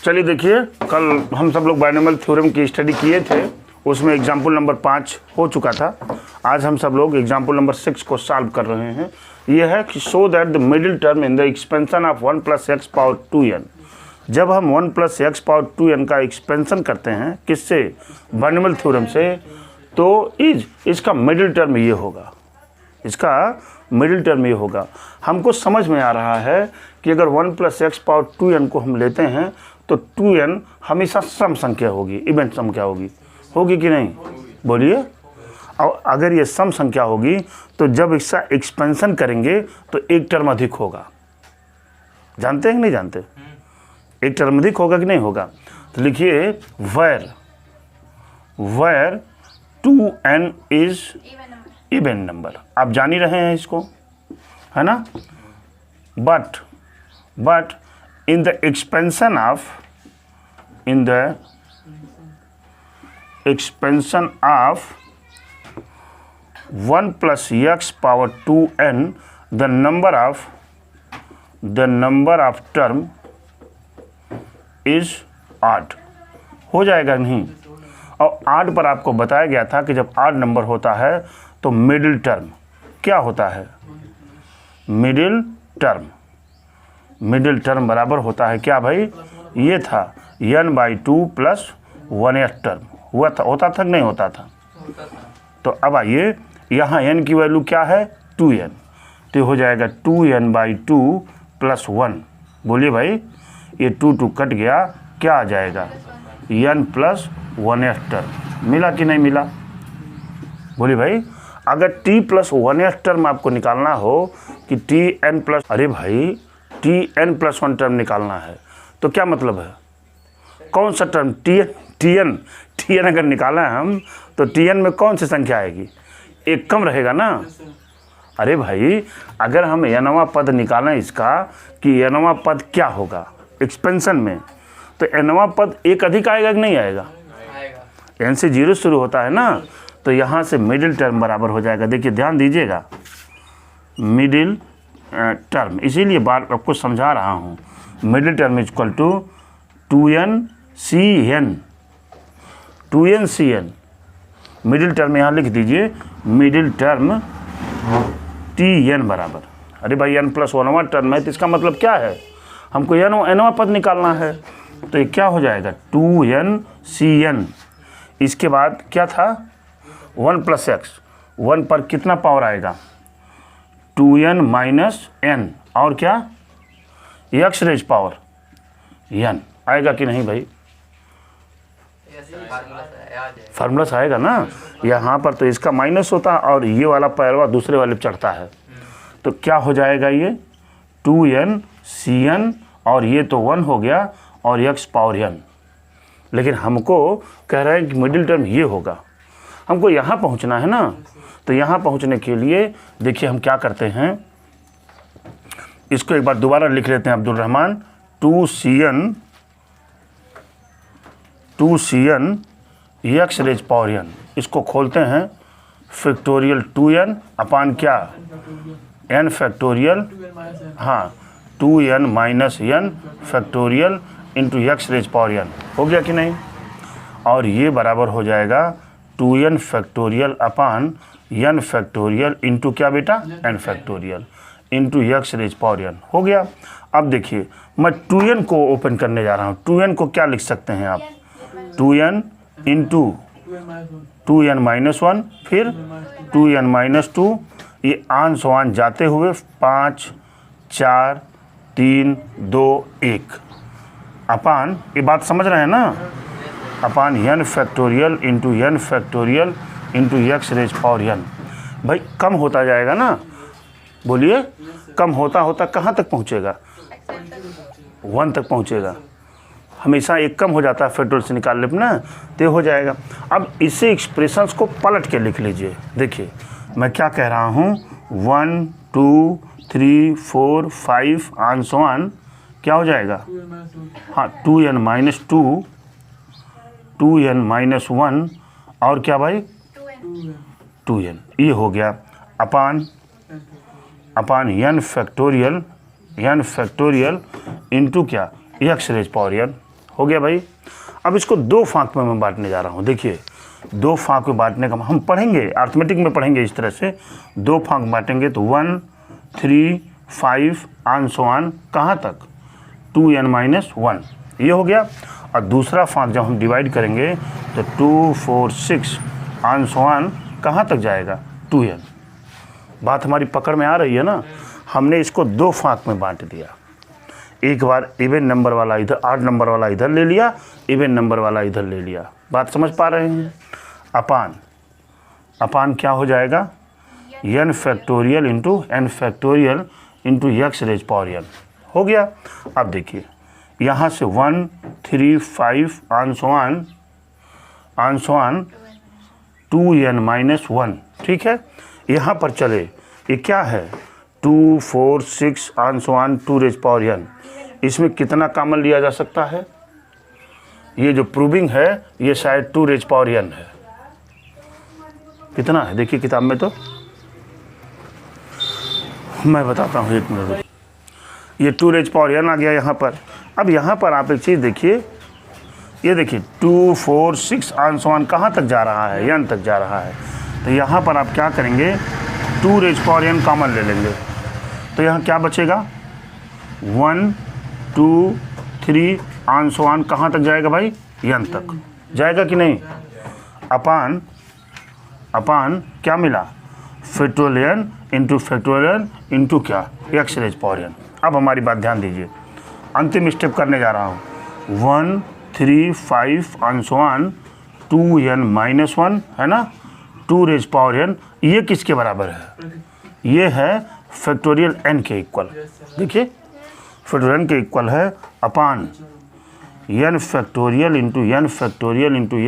चलिए देखिए, कल हम सब लोग बायनॉमियल थ्योरम की स्टडी किए थे, उसमें एग्जाम्पल नंबर 5 हो चुका था। आज हम सब लोग एग्जाम्पल नंबर 6 को सॉल्व कर रहे हैं। ये है कि show that the middle term in the expansion of 1 + x power 2n। जब हम 1 + x पावर 2n का एक्सपेंशन करते हैं किससे, बायनॉमियल थ्योरम से, तो इसका मिडिल टर्म ये होगा, इसका मिडिल टर्म ये होगा। हमको समझ में आ रहा है कि अगर 1 + x पावर 2n को हम लेते हैं तो 2n हमेशा सम संख्या होगी, इवेंट संख्या होगी कि नहीं, बोलिए। और अगर ये सम संख्या होगी तो जब इसका एक्सपेंशन करेंगे तो एक टर्म अधिक होगा। जानते हैं कि नहीं जानते, एक टर्म अधिक होगा कि नहीं होगा। तो लिखिए where 2n is even number. आप जान ही रहे हैं इसको, है ना। But in the expansion of 1 + x power 2n the number of term is odd हो जाएगा नहीं। और आड पर आपको बताया गया था कि जब आड नंबर होता है तो मिडिल टर्म क्या होता है, मिडिल टर्म बराबर होता है क्या भाई, ये था n/2 + 1s टर्म होता था कि नहीं होता था। तो अब आइए, यहाँ n की वैल्यू क्या है 2n, तो हो जाएगा 2n/2 + 1। बोलिए भाई, ये 2 कट गया, क्या आ जाएगा n + 1s टर्म। मिला कि नहीं मिला, बोलिए भाई। अगर t + 1s टर्म आपको निकालना हो कि अरे भाई tn + 1 टर्म निकालना है तो क्या मतलब है, कौन सा टर्म tn अगर निकाला है हम तो tn में कौन सी संख्या आएगी, एक कम रहेगा ना। अरे भाई अगर हम nवां पद निकालें इसका कि nवां पद क्या होगा एक्सपेंशन में, तो nवां पद एक अधिक आएगा कि नहीं आएगा, n से 0 शुरू होता है ना। तो यहाँ से मिडिल टर्म बराबर हो जाएगा। देखिए ध्यान दीजिएगा, मिडिल टर्म, इसीलिए बार आपको समझा रहा हूँ। Middle term equal to 2n/cn। Middle term यहाँ लिख दीजिए, मिडिल टर्म tn बराबर, अरे भाई n + 1वां टर्म है तो इसका मतलब क्या है, हमको nवां पद निकालना है। तो ये क्या हो जाएगा 2n/cn। इसके बाद क्या था 1 + x, 1 पर कितना पावर आएगा 2n - n, और क्या x रेज पावर n आएगा कि नहीं भाई, फार्मूला से आएगा ना। यहाँ पर तो इसका माइनस होता और ये वाला पैरवा दूसरे वाले पर चढ़ता है, तो क्या हो जाएगा ये 2n/cn, और ये तो 1 हो गया और x पावर n। लेकिन हमको कह रहे हैं कि मिडिल टर्म ये होगा, हमको यहाँ पहुँचना है ना। तो यहाँ पहुँचने के लिए देखिए हम क्या करते हैं, इसको एक बार दोबारा लिख लेते हैं Abdul Rahman. 2cn x raise power n, इसको खोलते हैं फैक्टोरियल 2n अपान क्या n फैक्टोरियल, हाँ 2n - n factorial into x raise power n। हो गया कि नहीं। और ये बराबर हो जाएगा 2n factorial upon n factorial into क्या बेटा n factorial into x raise power n। हो गया। अब देखिए मैं 2n को ओपन करने जा रहा हूँ। 2n को क्या लिख सकते हैं आप, 2n इंटू 2n - 1, फिर 2n - 2, ये आन सवान जाते हुए 5 4 3 2 1 अपान, ये बात समझ रहे हैं ना, upon n factorial into n factorial into x raise power n। भाई कम होता जाएगा ना, बोलिए, कम होता होता कहाँ तक पहुँचेगा, 1 तक पहुँचेगा। हमेशा एक कम हो जाता है फैक्टोरियल से निकालने पर ना, तो हो जाएगा। अब इसे एक्सप्रेशंस को पलट के लिख लीजिए। देखिए मैं क्या कह रहा हूँ, 1 2 3 4 5 आन सवान क्या हो जाएगा, हाँ 2n - 2, 2n - 1, और क्या भाई 2n, ये हो गया अपान n फैक्टोरियल इंटू क्या x रेज पावर n। हो गया भाई। अब इसको दो फाँक में मैं बांटने जा रहा हूँ। देखिए, दो फाँक में बांटने का हम पढ़ेंगे, अर्थमेटिक में पढ़ेंगे इस तरह से। दो फाँक बांटेंगे तो 1, 3, 5 एंड सो ऑन, कहाँ तक 2n-1, ये हो गया। और दूसरा फाँक जब हम डिवाइड करेंगे तो 2, 4, 6 एंड सो ऑन, कहाँ तक जाएगा 2n। बात हमारी पकड़ में आ रही है ना। हमने इसको दो फाँक में बांट दिया। एक बार इवन नंबर वाला इधर, 8 नंबर वाला इधर ले लिया, इवन नंबर वाला इधर ले लिया। बात समझ पा रहे हैं। अपान क्या हो जाएगा, n factorial into n factorial into x raise power n, हो गया। अब देखिए यहाँ से 1, 3, 5 एंड सो ऑन 2n-1, ठीक है। यहाँ पर चले, ये क्या है 2, 4, 6 and so on 2 raise power n। इसमें कितना कॉमन लिया जा सकता है, ये जो प्रूविंग है ये शायद 2 रेज पावर n है। कितना है देखिए किताब में, तो मैं बताता हूँ, एक मिनट। ये 2 रेज पावर n आ गया यहाँ पर। अब यहाँ पर आप एक चीज़ देखिए, ये देखिए 2, 4, 6 एंड सो ऑन कहाँ तक जा रहा है, n तक जा रहा है। तो यहाँ पर आप क्या करेंगे, 2 रेज पावर n कॉमन ले लेंगे। तो यहाँ क्या बचेगा, 1, 2, 3 एंड सो ऑन, कहाँ तक जाएगा भाई, n तक जाएगा कि नहीं। अपान क्या मिला, फैक्टोरियल इंटू क्या, x रेज पावर n। अब हमारी बात ध्यान दीजिए, अंतिम स्टेप करने जा रहा हूँ। 1, 3, 5 एंड सो ऑन 2n-1 है ना, 2 रेज पावर n, ये किसके बराबर है, ये है फैक्टोरियल n के इक्वल। देखिए फैक्टोरियल n के इक्वल है upon n factorial into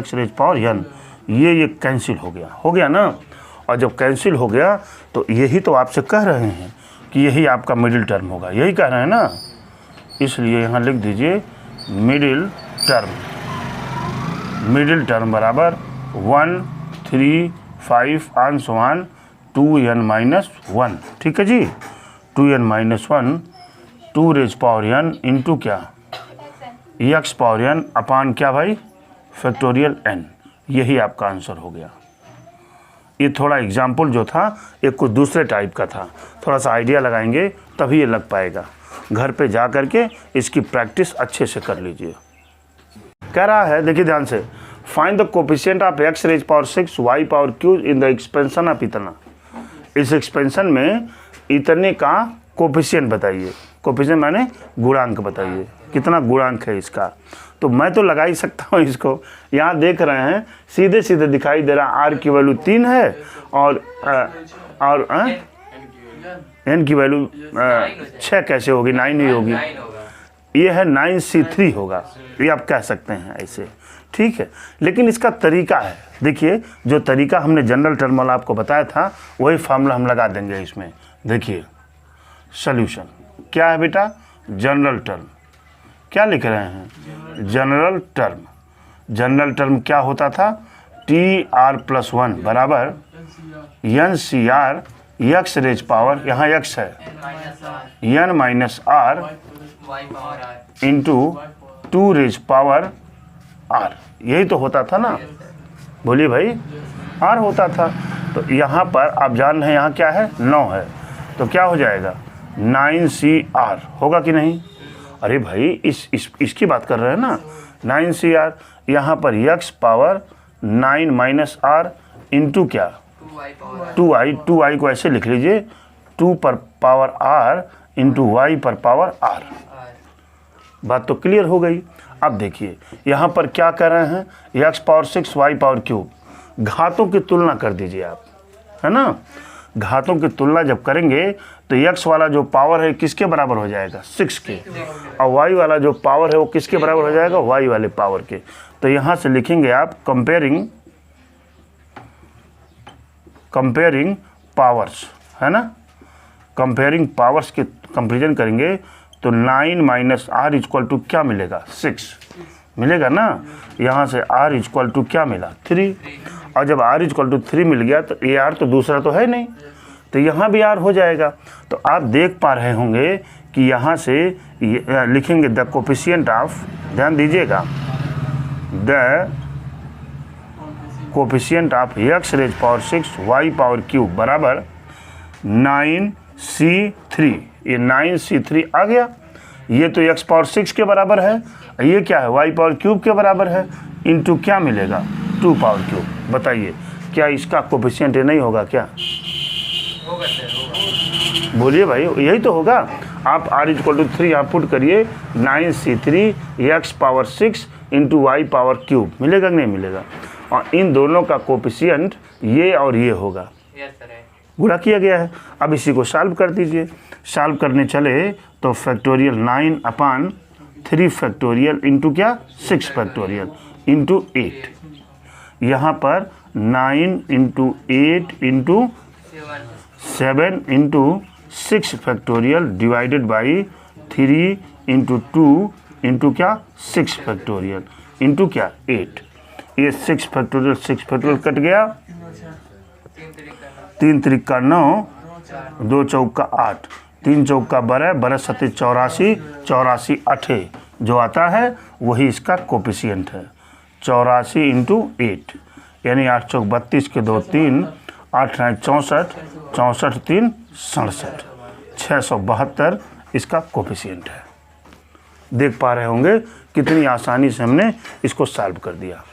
x raise power n। ये कैंसिल हो गया ना। और जब कैंसिल हो गया तो यही तो आपसे कह रहे हैं कि यही आपका मिडिल टर्म होगा, यही कह रहे हैं ना। इसलिए यहाँ लिख दीजिए मिडिल टर्म बराबर 1, 3, 5 एंड सो ऑन 2n-1, ठीक है जी। 2n-1 2 raise power n into क्या, x पावर n अपान क्या भाई, फैक्टोरियल n। यही आपका आंसर हो गया। ये थोड़ा एग्जाम्पल जो था ये कुछ दूसरे टाइप का था, थोड़ा सा आइडिया लगाएंगे तभी ये लग पाएगा। घर पे जा कर के इसकी प्रैक्टिस अच्छे से कर लीजिए। कह रहा है, देखिए ध्यान से, find the coefficient of x raise power 6 y power cube in the expansion of इतना। इस एक्सपेंशन में इतने का कोफिशिएंट बताइए। कोफिशिएंट माने गुणांक बताइए, कितना गुणांक है इसका। तो मैं तो लगा ही सकता हूँ इसको। यहाँ देख रहे हैं सीधे सीधे दिखाई दे रहा, r की वैल्यू 3 है और n की वैल्यू 6 कैसे होगी, 9 ही होगी। ये है 9c3 होगा, ये आप कह सकते हैं ऐसे, ठीक है। लेकिन इसका तरीका है, देखिए जो तरीका हमने जनरल टर्म वाला आपको बताया था वही फार्मूला हम लगा देंगे इसमें। देखिए सॉल्यूशन क्या है बेटा, जनरल टर्म। क्या लिख रहे हैं, जनरल टर्म क्या होता था, TR+1 बराबर NCR x रेज पावर, यहाँ x है, n-r into 2 raise power r। यही तो होता था ना, बोलिए भाई, r होता था। तो यहाँ पर आप जान रहे हैं यहाँ क्या है, 9 है, तो क्या हो जाएगा 9CR होगा कि नहीं। अरे भाई इसकी बात कर रहे हैं ना, 9CR। यहाँ पर x पावर 9 - r इंटू क्या 2i को ऐसे लिख लीजिए, 2 पर पावर r इंटू y पर पावर r। बात तो क्लियर हो गई। अब देखिए यहाँ पर क्या कर रहे हैं, x power 6 y power cube. घातों की तुलना कर दीजिए आप, है ना। घातों की तुलना जब करेंगे तो x वाला जो पावर है किसके बराबर हो जाएगा, 6 के, और y वाला जो पावर है वो किसके बराबर हो जाएगा, y वाले पावर के। तो यहाँ से लिखेंगे आप कंपेयरिंग पावर्स, है ना। कंपेयरिंग पावर्स के कंपेरिजन करेंगे तो 9 - r इक्वल टू क्या मिलेगा, 6 मिलेगा ना। यहाँ से r इक्वल टू क्या मिला, 3। और जब r इक्वल टू 3 मिल गया तो ये r तो दूसरा तो है नहीं, तो यहाँ भी r हो जाएगा। तो आप देख पा रहे होंगे कि यहाँ से लिखेंगे द कोफिशिएंट ऑफ, ध्यान दीजिएगा, the coefficient of x raise power 6 y power cube बराबर 9c3। ये 9c3 आ गया, ये तो x पावर 6 के बराबर है, ये क्या है y पावर क्यूब के बराबर है, इंटू क्या मिलेगा 2 पावर क्यूब। बताइए क्या इसका कोफिशिएंट नहीं होगा क्या? बोलिए भाई, यही तो होगा। आप r=3 यहाँ पुट करिए, 9c3 x power 6 into y power cube मिलेगा कि नहीं मिलेगा, और इन दोनों का कोफिशिएंट ये और ये होगा, गुणा किया गया है। अब इसी को सॉल्व कर दीजिए। सॉल्व करने चले तो फैक्टोरियल 9/3 फैक्टोरियल इंटू क्या 6 फैक्टोरियल इंटू 8, यहाँ पर 9 into 8 into 7 into 6 factorial divided by 3 into 2 into क्या 6 फैक्टोरियल इंटू क्या 8। ये 6 फैक्टोरियल कट गया, 3 त्रिक 9, 2 चौक 8, 3 चौक 12, 12 7 84, 84 8 जो आता है वही इसका कोफिशिएंट है। 84 इंटू 8 यानी 8 चौक 32 के 2 3, 8 9 64, 64 3 67, 672 इसका कोफिशिएंट है। देख पा रहे होंगे कितनी आसानी से हमने इसको सॉल्व कर दिया।